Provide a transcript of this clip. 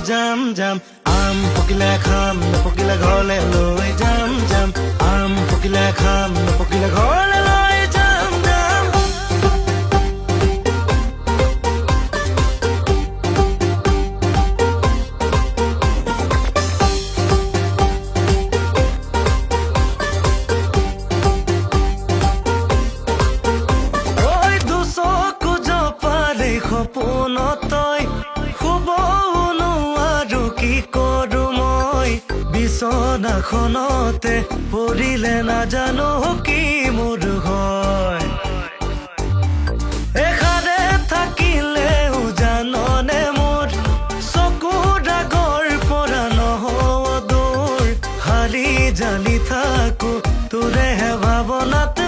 যাম যাম আম পকিলে খাম নপকিলে ঘৰলে লৈ যাম যাম আম পকিলে খাম নপকিলে ঘৰলে লৈ যাম যাম ঐ দুচকু জপালে সপোনত তই শুব নোৱাৰো কি কৰো মই বিচনাখনতে পৰিলে নাজানো কি মোৰ হয় এখানে থাকিলেও জাননে মোৰ চকুৰ আগৰ পৰা নহওঁ দূৰ হালি জালি থাকো তোৰেহে ভাৱনাতে